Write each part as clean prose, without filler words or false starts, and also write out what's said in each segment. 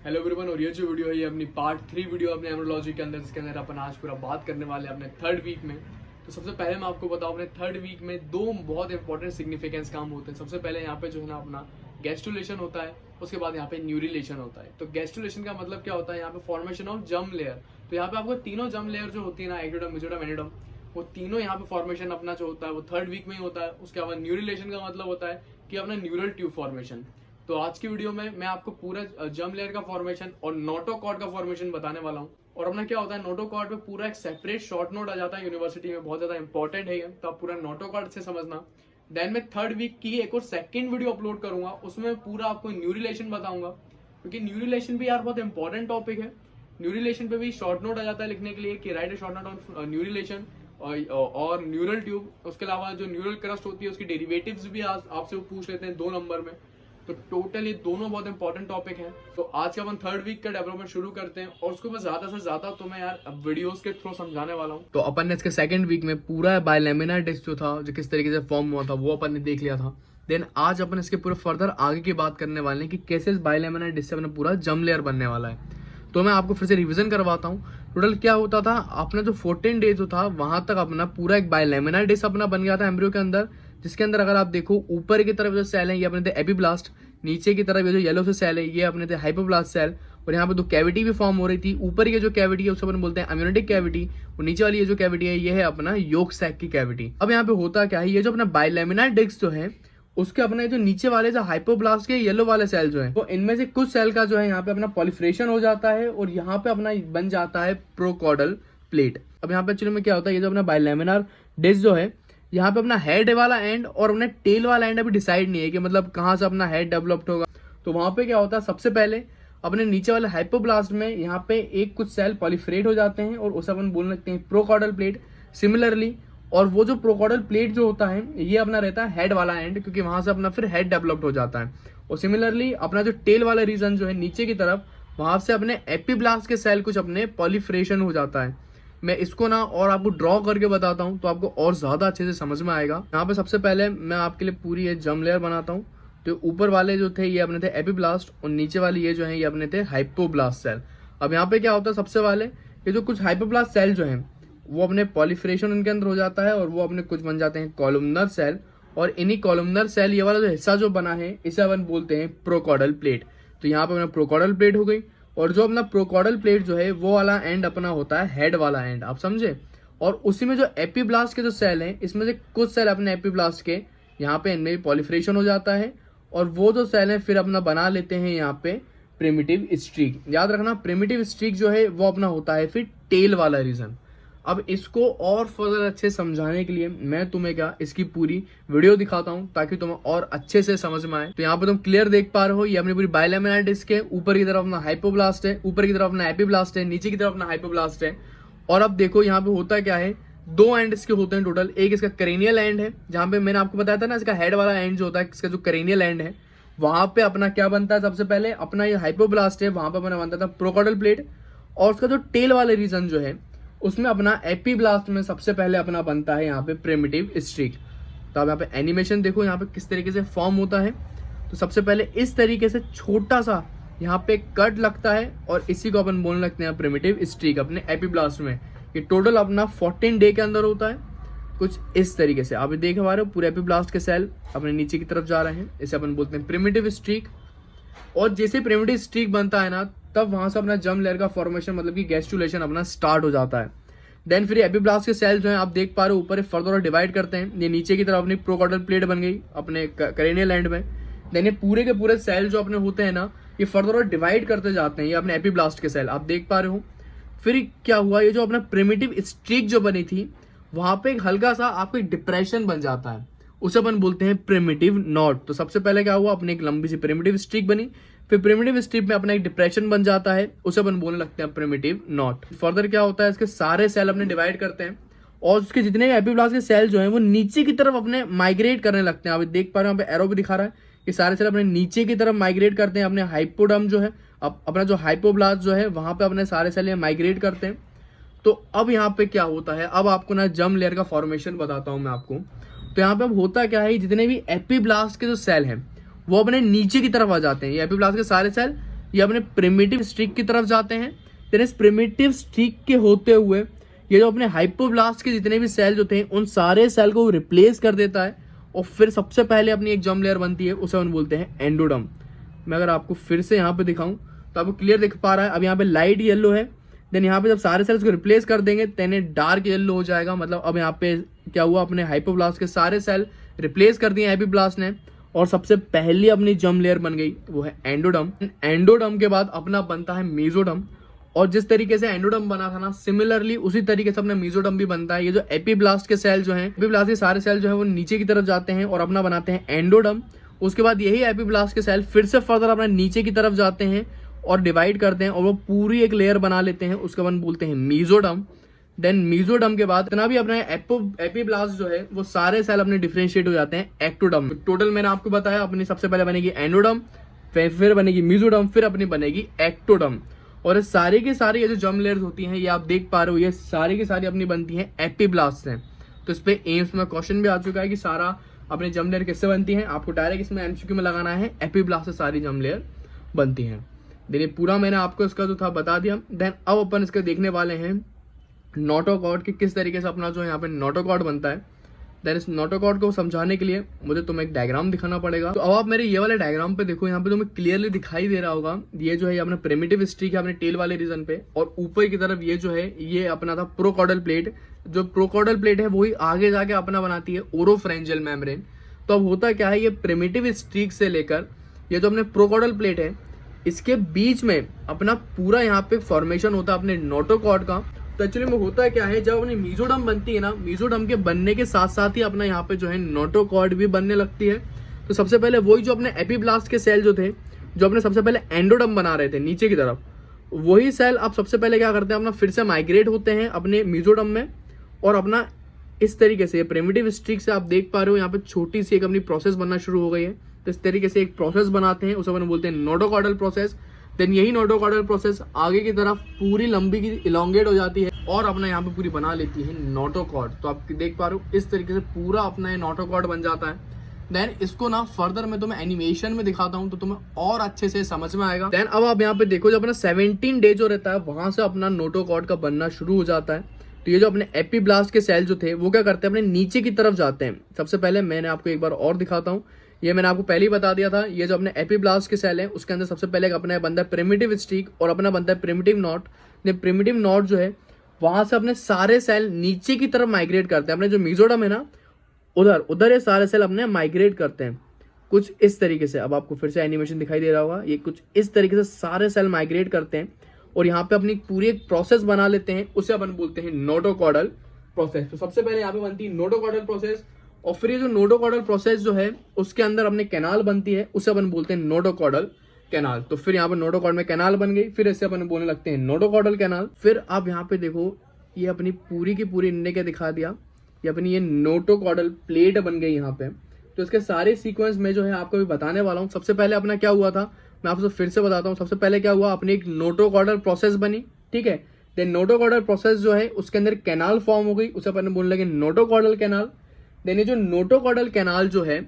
Hello everyone, और ये जो वीडियो है ये अपनी पार्ट 3 वीडियो अपने एमरोलॉजी के अंदर, जिसके अंदर अपन आज पूरा बात करने वाले हैं अपने थर्ड वीक में। तो सबसे पहले मैं आपको बताऊं, अपने थर्ड वीक में दो बहुत इंपॉर्टेंट सिग्निफिकेंस काम होते हैं। सबसे पहले यहाँ पे जो है ना अपना गैस्ट्रुलेशन होता है, उसके बाद यहाँ पे न्यूरिलेशन होता है। तो गैस्ट्रुलेशन का मतलब क्या होता है, यहाँ पे फॉर्मेशन ऑफ जर्म लेयर। तो यहाँ पे आपको तीनों जर्म लेयर जो होती है ना, एक्टोडर्म, मेसोडर्म, एंडोडर्म, वो तीनों यहाँ पे फॉर्मेशन अपना जो होता है वो थर्ड वीक में ही होता है। उसके बाद न्यूरिलेशन का मतलब होता है कि अपना न्यूरल ट्यूब फॉर्मेशन। तो आज की वीडियो में मैं आपको पूरा जर्म लेयर का फॉर्मेशन और नोटोकॉर्ड का फॉर्मेशन बताने वाला हूँ। और अपना क्या होता है, नोटोकॉर्ड पे पूरा एक सेपरेट शॉर्ट नोट आ जाता है यूनिवर्सिटी में, बहुत ज्यादा इंपॉर्टेंट है ये, तो आप पूरा नोटोकॉर्ड से समझना। देन मैं थर्ड वीक की एक और सेकंड वीडियो अपलोड करूंगा, उसमें पूरा आपको न्यूरिलेशन बताऊंगा, क्योंकि न्यूरिलेशन भी यार बहुत इंपॉर्टेंट टॉपिक है। न्यूरिलेशन पे भी शॉर्ट नोट आ जाता है लिखने के लिए कि write a short note on neurulation और न्यूरल ट्यूब। उसके अलावा जो न्यूरल क्रस्ट होती है उसकी डेरिवेटिव्स भी आपसे पूछ लेते हैं 2 नंबर में। तो टोटल ये दोनों बहुत इंपॉर्टेंट टॉपिक हैं। तो आज का अपन थर्ड वीक का डेवलपमेंट शुरू करते हैं, और उसको मैं ज्यादा से ज्यादा तो मैं यार वीडियोस के थ्रू समझाने वाला हूँ। तो अपन ने इसके सेकंड वीक में पूरा बायलैमिनार डिस्क जो था, जो किस तरीके से फॉर्म हुआ था, वो अपन ने देख लिया था। देन आज अपन इसके पूरे फर्दर आगे की बात करने वाले हैं कि कैसे इस बायलैमिनार डिस्क से अपना पूरा जर्म लेयर बनने वाला है। तो मैं आपको फिर से रिवीजन करवाता हूँ। टोटल क्या होता था, अपना जो 14 डेज था वहां तक अपना पूरा एक बायलैमिनार डिस्क अपना बन गया था एम्ब्रियो के अंदर, जिसके अंदर अगर आप देखो ऊपर की तरफ जो सेल है ये अपने थे एपिब्लास्ट, नीचे की तरफ ये जो येलो से सेल है ये अपने थे हाइपोब्लास्ट सेल, और यहाँ पे 2 कैविटी भी फॉर्म हो रही थी। ऊपर की जो कैविटी है उसे अपन बोलते हैं अम्यूनिटिक कैविटी, और नीचे वाली ये जो कैविटी है ये है अपना योक सैक की कैविटी। अब यहाँ पे होता क्या है, ये जो अपना बायलैमिनार डिस्क जो है उसके अपने जो नीचे वाले जो हाइपोब्लास्ट के येलो वाले सेल जो है, तो इनमें से कुछ सेल का जो है यहाँ पे अपना पॉलिफरेशन हो जाता है, और यहाँ पे अपना बन जाता है प्रोकॉर्डल प्लेट। अब यहाँ पे एक्चुअली में क्या होता है, ये जो अपना बायलैमिनार डिस्क जो है यहाँ पे अपना हेड वाला एंड और अपना टेल वाला एंड अभी डिसाइड नहीं है कि मतलब कहाँ से अपना हेड डेवलप्ड होगा। तो वहां पे क्या होता है, सबसे पहले अपने नीचे वाले हाइपोब्लास्ट में यहाँ पे एक कुछ सेल पॉलिफरेट हो जाते हैं, और उसे अपन बोल सकते हैं प्रोकॉर्डल प्लेट। सिमिलरली, और वो जो प्रोकॉर्डल प्लेट जो होता है ये अपना रहता है हेड वाला एंड, क्योंकि वहां से अपना फिर हेड डेवलप्ड हो जाता है। और सिमिलरली अपना जो टेल वाला रीजन जो है नीचे की तरफ, वहां से अपने एपिब्लास्ट के सेल कुछ अपने पॉलिफरेशन हो जाता है। मैं इसको ना और आपको ड्रॉ करके बताता हूँ तो आपको और ज्यादा अच्छे से समझ में आएगा। यहाँ पे सबसे पहले मैं आपके लिए पूरी ये जर्म लेयर बनाता हूँ। तो ऊपर वाले जो थे ये अपने थे एपिब्लास्ट, और नीचे वाली ये जो है ये अपने थे हाइपोब्लास्ट सेल। अब यहाँ पे क्या होता है, सबसे वाले ये जो कुछ हाइपोब्लास्ट सेल जो है वो अपने पॉलिफरेशन उनके अंदर हो जाता है, और वो अपने कुछ बन जाते हैं कॉलमनर सेल, और इन्हीं कॉलमनर सेल ये वाला जो हिस्सा जो बना है इसे अपन बोलते हैं प्रोकॉर्डल प्लेट। तो यहाँ पे अपना प्रोकॉर्डल प्लेट हो गई, और जो अपना प्रोकॉर्डल प्लेट जो है वो वाला एंड अपना होता है हेड वाला एंड, आप समझे। और उसी में जो एपिब्लास्ट के जो सेल हैं इसमें से कुछ सेल अपने एपिब्लास्ट के यहाँ पे इनमें भी पॉलिफरेशन हो जाता है, और वो जो सेल है फिर अपना बना लेते हैं यहाँ पे प्रिमिटिव स्ट्रीक। याद रखना, प्रिमिटिव स्ट्रीक जो है वो अपना होता है फिर टेल वाला रीजन। अब इसको और फर्दर अच्छे समझाने के लिए मैं तुम्हें क्या इसकी पूरी वीडियो दिखाता हूं, ताकि तुम्हें और अच्छे से समझ में आए। तो यहाँ पे तुम क्लियर देख पा रहे हो, ये अपनी पूरी बायलैमिनार डिस्क है। ऊपर की तरफ अपना हाइपोब्लास्ट है, ऊपर की तरफ अपना एपिब्लास्ट है, नीचे की तरफ अपना हाइपोब्लास्ट है। और अब देखो यहाँ पे होता क्या है, 2 एंड इसके होते हैं टोटल। एक इसका करेनियल एंड है, जहां पे मैंने आपको बताया था ना इसका हेड वाला एंड जो होता है, इसका जो करेनियल एंड है वहां पे अपना क्या बनता है, सबसे पहले अपना ये हाइपोब्लास्ट है, वहां पे अपना बनता था प्रोकॉर्डल प्लेट। और उसका जो टेल वाले रीजन जो है उसमें अपना एपिब्लास्ट में सबसे पहले अपना बनता है यहाँ पे प्रिमिटिव स्ट्रीक। तो अब यहाँ पे एनिमेशन देखो यहाँ पे किस तरीके से फॉर्म होता है। तो सबसे पहले इस तरीके से छोटा सा यहाँ पे कट लगता है, और इसी को अपन बोलने लगते हैं प्रिमिटिव स्ट्रीक अपने एपिब्लास्ट में। ये टोटल अपना 14 डे के अंदर होता है, कुछ इस तरीके से आप देख पा रहे हो। पूरे एपिब्लास्ट के सेल अपने नीचे की तरफ जा रहे हैं, इसे अपन बोलते हैं प्रिमिटिव स्ट्रीक। और जैसे प्रिमिटिव स्ट्रीक बनता है ना, तब वहां से अपना जर्म लेयर का फॉर्मेशन मतलब कि गैस्ट्रुलेशन अपना स्टार्ट हो जाता है। देन फिर एपिब्लास्ट के सेल जो है आप देख पा रहे हो ऊपर फर्दर और डिवाइड करते हैं। ये नीचे की तरफ अपनी प्रोकॉर्डल प्लेट बन गई अपने करेनियल एंड में। देन ये पूरे के पूरे सेल जो अपने होते हैं ना, ये फर्दर और डिवाइड करते जाते हैं, ये अपने एपिब्लास्ट के सेल आप देख पा रहे हो। फिर क्या हुआ, ये जो अपना प्रिमिटिव स्ट्रीक जो बनी थी वहां पे एक हल्का सा आपको एक डिप्रेशन बन जाता है, उसे अपन बोलते हैं प्रिमिटिव नॉट। तो सबसे पहले क्या हुआ, अपनी एक लंबी सी प्रिमिटिव स्ट्रीक बनी, फिर प्रिमिटिव स्ट्रीक में अपना एक डिप्रेशन बन जाता है, उसे अपन बोलने लगते हैं प्रिमिटिव नॉट। फर्दर क्या होता है, इसके सारे सेल अपने डिवाइड करते हैं, और उसके जितने भी एपिब्लास्ट के सेल जो है वो नीचे की तरफ अपने माइग्रेट करने लगते हैं। आप देख पा रहे हो यहाँ पे एरो भी दिखा रहा है, ये सारे सेल अपने नीचे की तरफ माइग्रेट करते हैं। अपने हाइपोडर्म जो है, अपना जो हाइपोब्लास्ट जो है वहां पे अपने सारे सेल माइग्रेट करते हैं। तो अब यहाँ पे क्या होता है, अब आपको ना जर्म लेयर का फॉर्मेशन बताता हूं मैं आपको। तो यहाँ पे अब होता क्या है, जितने भी एपिब्लास्ट के जो सेल हैं वो अपने नीचे की तरफ आ जाते हैं। ये एपिब्लास्ट के सारे सेल ये अपने प्रिमिटिव स्ट्रिक की तरफ जाते हैं। देन इस प्रिमिटिव स्ट्रिक के होते हुए ये जो अपने हाइपोब्लास्ट के जितने भी सेल होते हैं उन सारे सेल को रिप्लेस कर देता है और फिर सबसे पहले अपनी एक जर्म लेयर बनती है, उसे हम बोलते हैं एंडोडर्म। मैं अगर आपको फिर से यहाँ पे दिखाऊं तो आपको क्लियर दिख पा रहा है। अब यहाँ पे लाइट येलो है, देन यहाँ पे जब सारे सेल्स को रिप्लेस कर देंगे देन ये डार्क येलो हो जाएगा। मतलब अब यहाँ पे क्या हुआ, अपने हाइपोब्लास्ट के सारे सेल रिप्लेस कर दिए एपिब्लास्ट ने और सबसे पहली अपनी जर्म लेयर बन गई, वो है एंडोडर्म। एंडोडर्म के बाद अपना बनता है मेसोडर्म, और जिस तरीके से एंडोडर्म बना था ना, सिमिलरली उसी तरीके से अपना मेसोडर्म भी बनता है। ये जो एपिब्लास्ट के सेल जो हैं, एपिब्लास्ट के सारे सेल जो है वो नीचे की तरफ जाते हैं और अपना बनाते हैं एंडोडर्म। उसके बाद यही एपिब्लास्ट के सेल फिर से फर्दर अपना नीचे की तरफ जाते हैं और डिवाइड करते हैं और वो पूरी एक लेयर बना लेते हैं, उसके बाद बोलते हैं मेसोडर्म। देन मेसोडर्म के बाद इतना भी अपना एपिब्लास्ट जो है वो सारे सेल अपने डिफरेंशिएट हो जाते हैं एक्टोडर्म। टोटल मैंने आपको बताया, अपनी सबसे पहले बनेगी एंडोडर्म, फिर बनेगी मेसोडर्म, फिर अपनी बनेगी एक्टोडर्म। और ये सारे के सारे ये जो जर्म लेयर्स होती हैं, ये आप देख पा रहे हो, ये सारी की सारी अपनी बनती हैं एपिब्लास्ट से। तो इस पे एम्स में क्वेश्चन भी आ चुका है कि सारा अपनी जर्म लेयर किससे बनती है। आपको डायरेक्ट इसमें एमसीक्यू में लगाना है, एपिब्लास्ट से सारी जर्म लेयर बनती हैं। देखिए पूरा मैंने आपको इसका जो था बता दिया। देन अब अपन इसके देखने वाले हैं नोटोकॉर्ड कि किस तरीके से अपना जो यहाँ पे नोटोकॉर्ड बनता है। देन इस नोटोकॉर्ड को समझाने के लिए मुझे तुम्हें एक डायग्राम दिखाना पड़ेगा। तो अब आप मेरे ये वाले डायग्राम पे देखो, यहाँ पे तुम्हें क्लियरली दिखाई दे रहा होगा, ये जो है ये अपना प्रिमिटिव स्ट्रिक है अपने टेल वाले रीजन पे, और ऊपर की तरफ ये जो है ये अपना था प्रोकॉर्डल प्लेट। जो प्रोकॉर्डल प्लेट है वही आगे जाके अपना बनाती है ओरोफ्रेंजियल मेम्ब्रेन। तो अब होता क्या है, ये प्रिमिटिव स्ट्रिक से लेकर ये जो अपने प्रोकॉर्डल प्लेट है इसके बीच में अपना पूरा यहाँ पे फॉर्मेशन होता है अपने नोटोकॉर्ड का। तो एक्चुअली में होता है क्या है, जब अपनी मेसोडर्म बनती है ना, मेसोडर्म के बनने के साथ साथ ही अपना यहाँ पे जो है नोटोकॉर्ड भी बनने लगती है। तो सबसे पहले वही जो अपने एपिब्लास्ट के सेल जो थे, जो अपने सबसे पहले एंडोडर्म बना रहे थे नीचे की तरफ, वही सेल अब सबसे पहले क्या करते हैं, अपना फिर से माइग्रेट होते हैं अपने मेसोडर्म में और अपना इस तरीके से प्रिमिटिव स्ट्रिक से आप देख पा रहे हो यहाँ पे छोटी सी एक अपनी प्रोसेस बनना शुरू हो गई है। तो इस तरीके से एक प्रोसेस बनाते हैं, उसे अपन बोलते हैं नोटोकॉर्डल प्रोसेस। देन यही नोटोकॉर्डल प्रोसेस आगे की तरफ पूरी लंबी की इलोंगेट हो जाती है और अपना यहाँ पे पूरी बना लेती है नोटोकॉर्ड। तो आप देख पा रहे हो इस तरीके से पूरा अपना ये नोटोकॉर्ड बन जाता है। देन इसको ना फर्दर मैं तुम्हें एनिमेशन में दिखाता हूँ तो तुम्हें और अच्छे से समझ में आएगा। देन अब आप यहाँ पे देखो, जब अपना 17 डे जो रहता है वहां से अपना नोटोकॉर्ड का बनना शुरू हो जाता है। तो ये जो अपने एपिब्लास्ट के सेल जो थे वो क्या करते हैं, अपने नीचे की तरफ जाते हैं। सबसे पहले मैंने आपको एक बार और दिखाता हूँ, ये मैंने आपको पहले ही बता दिया था। ये जो अपने एपिब्लास्ट के सेल है उसके अंदर सबसे पहले अपना बनता है प्रिमिटिव स्ट्रिक और अपना बनता है प्रिमिटिव नॉट। प्रिमिटिव नॉट जो है वहां से अपने सारे सेल नीचे की तरफ माइग्रेट करते हैं। अपने जो मेसोडर्म है ना, उधर ये सारे सेल अपने माइग्रेट करते हैं कुछ इस तरीके से। अब आपको फिर से एनिमेशन दिखाई दे रहा होगा, ये कुछ इस तरीके से सारे सेल माइग्रेट करते हैं और यहाँ पे अपनी पूरी एक प्रोसेस बना लेते हैं, उसे अपन बोलते हैं नोटोकॉर्डल प्रोसेस। तो सबसे पहले यहाँ पे बनती है नोटोकॉर्डल प्रोसेस और फिर ये जो नोटोकॉर्डल प्रोसेस जो है उसके अंदर अपने कैनाल बनती है, उसे अपन बोलते हैं नोटोकॉर्डल कैनाल। तो फिर यहाँ पे नोटोकॉर्ड में कैनाल बन गई, फिर इसे अपन बोलने लगते हैं नोटोकॉर्डल कैनाल। फिर आप यहाँ पे देखो, ये अपनी पूरी की पूरी इनने क्या दिखा दिया, ये अपनी ये नोटोकॉर्डल प्लेट बन गई यहाँ पे। तो इसके सारे सीक्वेंस में जो है आपको भी बताने वाला हूँ। सबसे पहले अपना क्या हुआ था मैं आपसे फिर से बताता हूँ। सबसे पहले क्या हुआ, अपनी एक नोटोकॉर्डल प्रोसेस बनी, ठीक है। देन नोटोकॉर्डल प्रोसेस जो है उसके अंदर कैनाल फॉर्म हो गई, उसे अपन बोलने लगे नोटोकॉर्डल कैनाल। देन ये जो नोटोकॉर्डल कैनाल जो है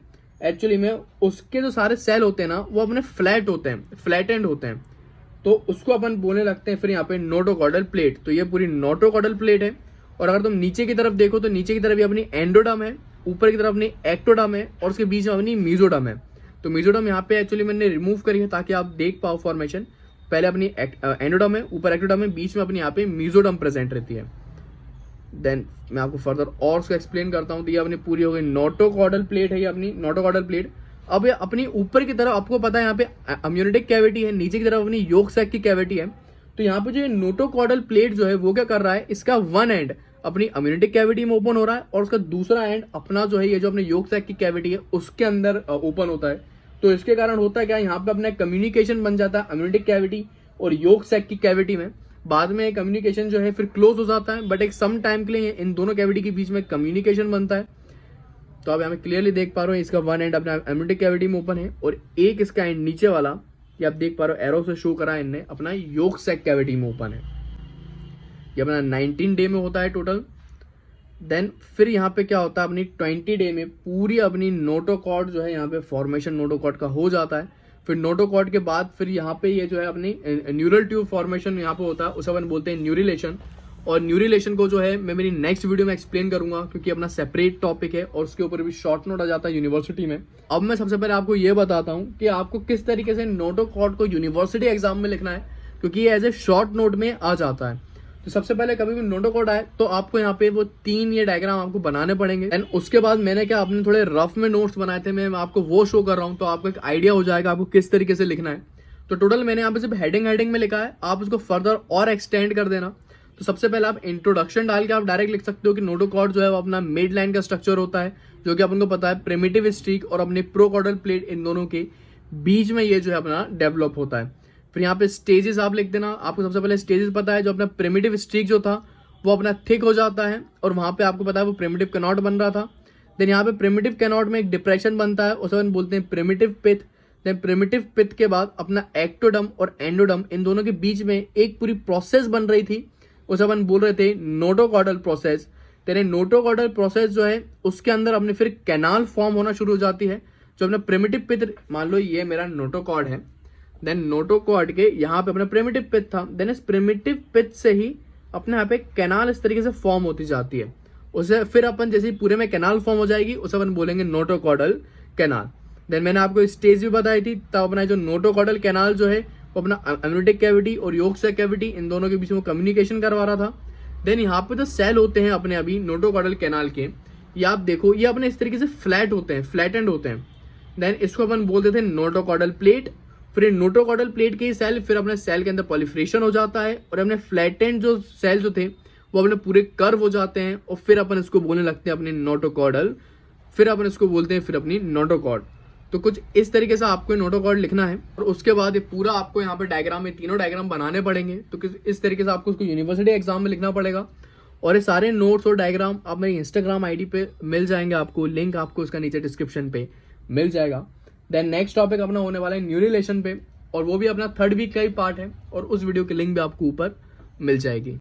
एक्चुअली में उसके जो सारे सेल होते हैं ना वो अपने फ्लैट होते हैं, फ्लैटेंड होते हैं, तो उसको अपन बोलने लगते हैं फिर यहाँ पे नोटोकॉर्डल प्लेट। तो ये पूरी नोटोकॉर्डल प्लेट है। और अगर तुम नीचे की तरफ देखो तो नीचे की तरफ ये अपनी एंडोडर्म है, ऊपर की तरफ अपनी एक्टोडर्म है और उसके बीच में अपनी मेसोडर्म है। तो मेसोडर्म यहाँ पे एक्चुअली मैंने रिमूव करी है ताकि आप देख पाओ फॉर्मेशन। पहले अपनी एंडोडर्म है, ऊपर एक्टोडर्म है, बीच में अपनी यहाँ पे मेसोडर्म प्रेजेंट रहती है। देन मैं आपको फर्दर और उसको एक्सप्लेन करता हूँ। तो ये अपनी पूरी हो गई नोटोकॉर्डल प्लेट है, ये अपनी नोटोकॉर्डल प्लेट। अब ये अपनी ऊपर की तरफ आपको पता है यहाँ पे अम्यूनिटिक कैविटी है, नीचे की तरफ अपनी योक सैक की कैविटी है। तो यहाँ पे जो नोटोकॉर्डल प्लेट जो है वो क्या कर रहा है, इसका वन एंड अपनी अम्यूनिटिक कैविटी में ओपन हो रहा है और उसका दूसरा एंड अपना जो है ये जो अपने योक सैक की कैविटी है उसके अंदर ओपन होता है। तो इसके कारण होता है क्या, यहाँ पे अपना कम्युनिकेशन बन जाता है अम्यूनिटिक कैविटी और योक सैक की कैविटी में। बाद में कम्युनिकेशन जो है फिर क्लोज हो जाता है, बट एक सम टाइम के लिए इन दोनों कैविटी के बीच में कम्युनिकेशन बनता है। तो आप यहाँ पे क्लियरली देख पा रहे हो इसका वन एंड अपना अम्यूनिटिक कैविटी में ओपन है और एक इसका एंड नीचे वाला ये आप देख पा रहे हो एरो से शो करा है इनने, अपना योक सैक कैविटी में ओपन है। ये अपना 19 डे में होता है टोटल। देन फिर यहाँ पे क्या होता है, अपनी 20 डे में पूरी अपनी नोटोकॉर्ड जो है यहाँ पे फॉर्मेशन नोटोकॉर्ड का हो जाता है। फिर नोटोकॉर्ड के बाद फिर यहाँ पे ये जो है अपनी न्यूरल ट्यूब फॉर्मेशन यहाँ पे होता है, उसे अपन बोलते हैं न्यूरिलेशन। और न्यूरिलेशन को जो है मैं मेरी नेक्स्ट वीडियो में एक्सप्लेन करूंगा, क्योंकि अपना सेपरेट टॉपिक है और उसके ऊपर भी शॉर्ट नोट आ जाता है यूनिवर्सिटी में। अब मैं सबसे पहले आपको ये बताता हूँ कि आपको किस तरीके से नोटोकॉर्ड को यूनिवर्सिटी एग्जाम में लिखना है, क्योंकि ये एज ए शॉर्ट नोट में आ जाता है। तो सबसे पहले कभी भी नोटोकॉर्ड आए तो आपको यहाँ पे वो 3 ये डायग्राम आपको बनाने पड़ेंगे। एंड उसके बाद मैंने क्या अपने थोड़े रफ में नोट्स बनाए थे, मैं आपको वो शो कर रहा हूँ, तो आपको एक आइडिया हो जाएगा आपको किस तरीके से लिखना है। तो टोटल मैंने यहाँ पे सिर्फ हेडिंग में लिखा है, आप उसको फर्दर और एक्सटेंड कर देना। तो सबसे पहले आप इंट्रोडक्शन डाल के आप डायरेक्ट लिख सकते हो कि नोटोकॉर्ड जो है वो अपना मिड लाइन का स्ट्रक्चर होता है, जो कि अपन को पता है प्रिमिटिव स्ट्रीक और अपने प्रोकॉर्डल प्लेट, इन दोनों के बीच में ये जो है अपना डेवलप होता है। फिर यहाँ पे स्टेजेस आप लिख देना। आपको सबसे पहले स्टेजेस पता है, जो अपना प्रिमिटिव स्ट्रीक जो था वो अपना थिक हो जाता है, और वहां पे आपको पता है वो प्रिमिटिव कैनॉट बन रहा था। देन यहाँ पे प्रिमिटिव कैनॉट में एक डिप्रेशन बनता है, उसे अपन बोलते हैं प्रिमिटिव पिथ। देन प्रिमिटिव पिथ के बाद अपना एक्टोडम और एंडोडम, इन दोनों के बीच में एक पूरी प्रोसेस बन रही थी, उसे अपन बोल रहे थे नोटोकॉर्डल प्रोसेस। तेरे नोटोकॉर्डल प्रोसेस जो है उसके अंदर अपने फिर कैनाल फॉर्म होना शुरू हो जाती है, जो अपना प्रिमिटिव पिथ, मान लो ये मेरा नोटोकॉर्ड है, देन नोटोकॉर्ड के यहाँ पे अपना प्रिमिटिव पिथ था, देन इस प्रिमिटिव पिथ से ही अपने यहाँ पे कैनाल इस तरीके से फॉर्म होती जाती है। उसे फिर अपन जैसे ही पूरे में कैनाल फॉर्म हो जाएगी उसे अपन बोलेंगे नोटोकॉर्डल कैनाल। देन मैंने आपको स्टेज भी बताई थी, तब अपना जो नोटोकॉर्डल कैनाल जो है वो अपना अम्नियोटिक कैविटी और योक्साक कैविटी, इन दोनों के बीच में कम्युनिकेशन करवा रहा था। देन यहाँ पे तो सेल होते हैं अपने अभी नोटोकॉर्डल कैनाल के, ये आप देखो ये अपने इस तरीके से फ्लैट होते हैं, फ्लैटेंड होते हैं। देन इसको अपन बोलते थे नोटोकॉर्डल प्लेट। फिर नोटोकॉर्डल प्लेट के सेल फिर अपने सेल के अंदर पॉलीफ्रेशन हो जाता है, और अपने फ्लैटेंड जो सेल जो थे वो अपने पूरे कर्व हो जाते हैं, और फिर अपन इसको बोलने लगते हैं अपने नोटोकॉर्डल, फिर अपन इसको बोलते हैं फिर अपनी नोटोकॉर्ड। तो कुछ इस तरीके से आपको नोटोकॉर्ड लिखना है, और उसके बाद ये पूरा आपको यहाँ पे डायग्राम में तीनों डायग्राम बनाने पड़ेंगे। तो इस तरीके से आपको उसको यूनिवर्सिटी एग्जाम में लिखना पड़ेगा। और ये सारे नोट्स और डायग्राम आप मेरी इंस्टाग्राम आईडी पे मिल जाएंगे, आपको लिंक आपको उसका नीचे डिस्क्रिप्शन पे मिल जाएगा। देन नेक्स्ट टॉपिक अपना होने वाला है न्यूरिलेशन पे, और वो भी अपना 3rd वीक का ही पार्ट है, और उस वीडियो की लिंक भी आपको ऊपर मिल जाएगी।